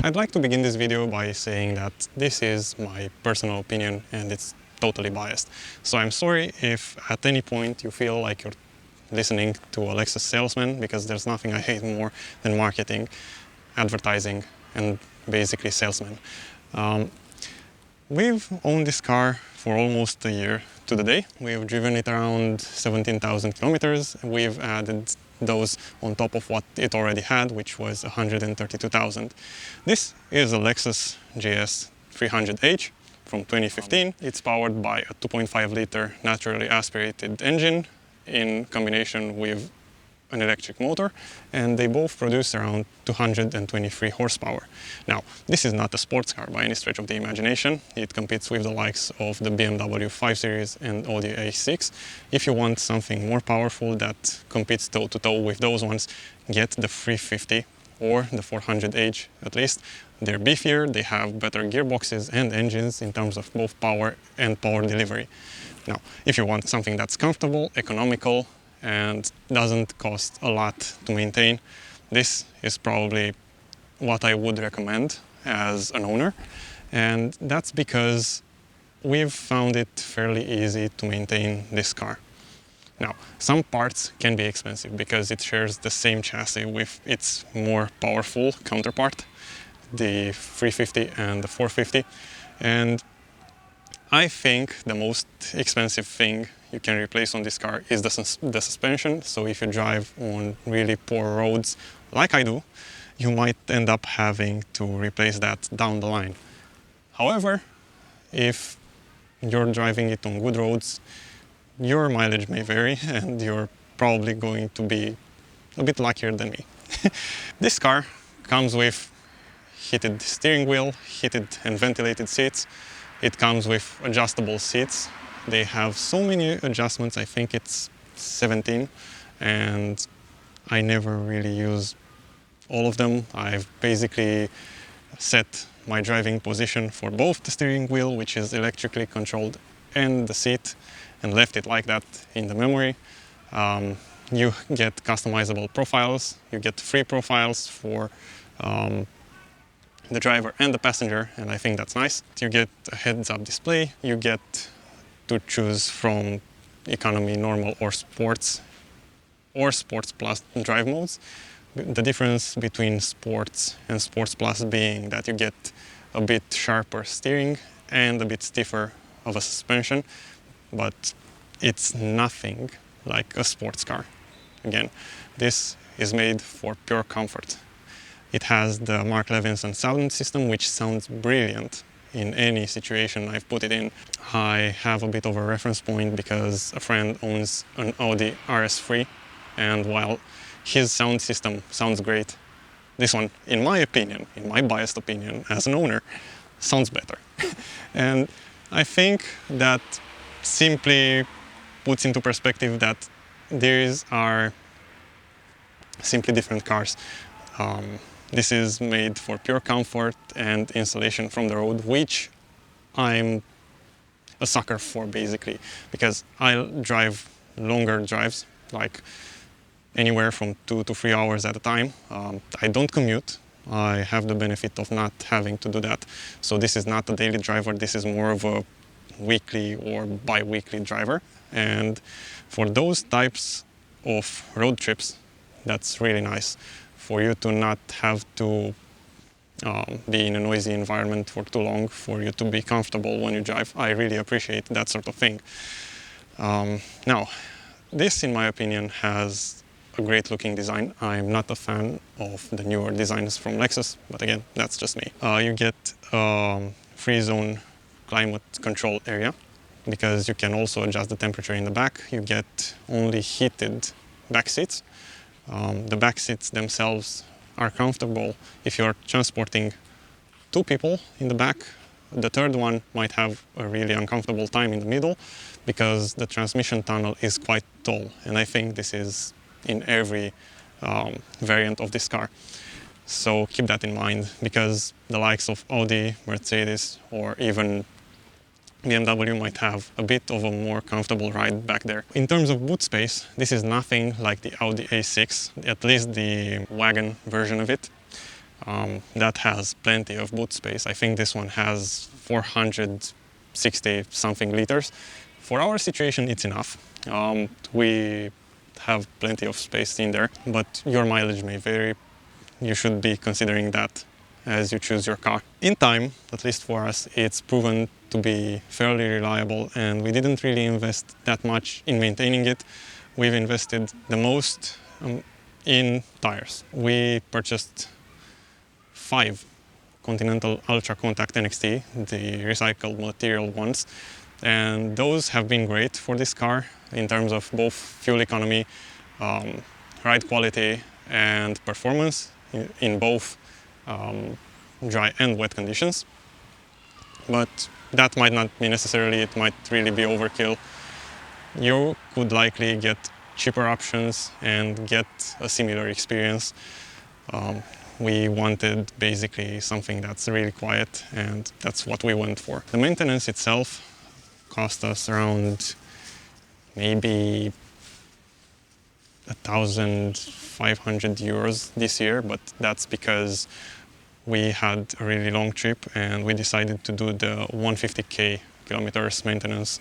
I'd like to begin this video by saying that this is my personal opinion and it's totally biased. So I'm sorry if at any point you feel like you're listening to a Lexus salesman, because there's nothing I hate more than marketing, advertising, and basically salesmen. We've owned this car for almost a year to the day. We've driven it around 17,000 kilometers. We've added those on top of what it already had, which was 132,000. This is a Lexus GS300h from 2015. It's powered by a 2.5 liter naturally aspirated engine in combination with an electric motor, and they both produce around 223 horsepower. Now, this is not a sports car by any stretch of the imagination. It competes with the likes of the BMW 5 Series and Audi A6. If you want something more powerful that competes toe-to-toe with those ones, get the 350 or the 400h at least. They're beefier, they have better gearboxes and engines in terms of both power and power delivery. Now, if you want something that's comfortable, economical, and doesn't cost a lot to maintain, this is probably what I would recommend as an owner. And that's because we've found it fairly easy to maintain this car. Now, some parts can be expensive because it shares the same chassis with its more powerful counterpart, the 350 and the 450. And I think the most expensive thing you can replace on this car is the suspension. So if you drive on really poor roads, like I do, you might end up having to replace that down the line. However, if you're driving it on good roads, your mileage may vary and you're probably going to be a bit luckier than me. This car comes with heated steering wheel, heated and ventilated seats. It comes with adjustable seats. They have so many adjustments, I think it's 17, and I never really use all of them. I've basically set my driving position for both the steering wheel, which is electrically controlled, and the seat, and left it like that in the memory. You get customizable profiles. You get free profiles for the driver and the passenger, and I think that's nice. You get a heads-up display. You get to choose from economy, normal, or sports plus drive modes. The difference between sports and sports plus being that you get a bit sharper steering and a bit stiffer of a suspension, but it's nothing like a sports car. Again, this is made for pure comfort. It has the Mark Levinson sound system, which sounds brilliant in any situation I've put it in. I have a bit of a reference point because a friend owns an Audi RS3, and while his sound system sounds great, this one, in my opinion, in my biased opinion as an owner, sounds better. And I think that simply puts into perspective that these are simply different cars. This is made for pure comfort and installation from the road, which I'm a sucker for, basically, because I drive longer drives, like anywhere from 2 to 3 hours at a time. I don't commute. I have the benefit of not having to do that. So this is not a daily driver. This is more of a weekly or bi-weekly driver. And for those types of road trips, that's really nice. For you to not have to be in a noisy environment for too long, for you to be comfortable when you drive. I really appreciate that sort of thing. Now, this, in my opinion, has a great looking design. I'm not a fan of the newer designs from Lexus, but again, that's just me. You get free zone climate control area, because you can also adjust the temperature in the back. You get only heated back seats. The back seats themselves are comfortable if you're transporting 2 people in the back. The third one might have a really uncomfortable time in the middle because the transmission tunnel is quite tall, and I think this is in every variant of this car. So keep that in mind, because the likes of Audi, Mercedes, or even BMW might have a bit of a more comfortable ride back there. In terms of boot space, this is nothing like the Audi A6, at least the wagon version of it. that has plenty of boot space. I think this one has 460 something liters. For our situation, it's enough. We have plenty of space in there, but your mileage may vary. You should be considering that as you choose your car. In time, at least for us, it's proven to be fairly reliable, and we didn't really invest that much in maintaining it. We've invested the most in tires. We purchased 5 Continental Ultra Contact NXT, the recycled material ones, and those have been great for this car in terms of both fuel economy, ride quality, and performance in both dry and wet conditions. But that might not be necessarily, it might really be overkill. You could likely get cheaper options and get a similar experience. We wanted basically something that's really quiet, and that's what we went for. The maintenance itself cost us around maybe 1,500 euros this year, but that's because we had a really long trip and we decided to do the 150k kilometers maintenance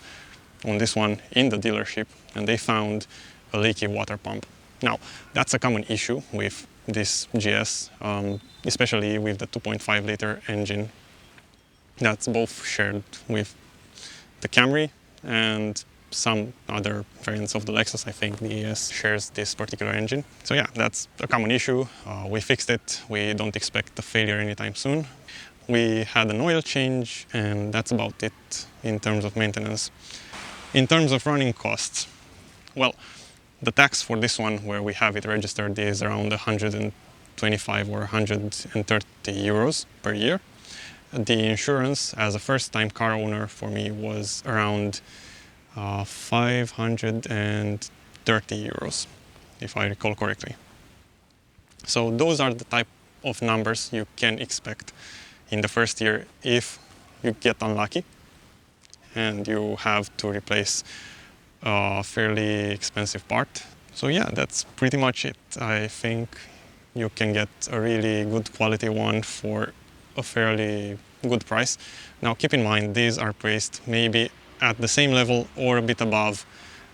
on this one in the dealership, and they found a leaky water pump. Now, that's a common issue with this GS, especially with the 2.5 liter engine that's both shared with the Camry and some other variants of the Lexus. I think the ES shares this particular engine. So yeah, that's a common issue. We fixed it. We don't expect a failure anytime soon. We had an oil change, and that's about it in terms of maintenance. In terms of running costs, well, the tax for this one, where we have it registered, is around 125 or 130 euros per year. The insurance as a first-time car owner for me was around 530 euros, if I recall correctly. So those are the type of numbers you can expect in the first year if you get unlucky and you have to replace a fairly expensive part. So yeah, that's pretty much it. I think you can get a really good quality one for a fairly good price. Now keep in mind, these are priced maybe at the same level or a bit above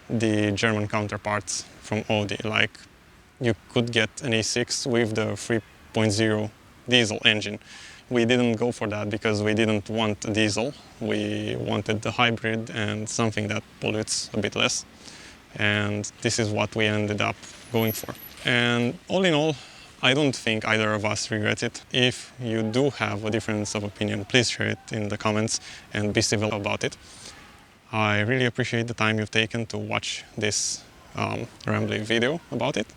the German counterparts from Audi. Like, you could get an A6 with the 3.0 diesel engine. We didn't go for that because we didn't want a diesel. We wanted the hybrid and something that pollutes a bit less. And this is what we ended up going for. And all in all, I don't think either of us regret it. If you do have a difference of opinion, please share it in the comments and be civil about it. I really appreciate the time you've taken to watch this rambling video about it.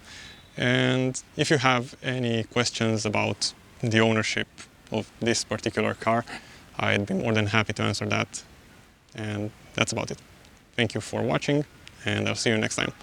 And if you have any questions about the ownership of this particular car, I'd be more than happy to answer that. And that's about it. Thank you for watching, and I'll see you next time.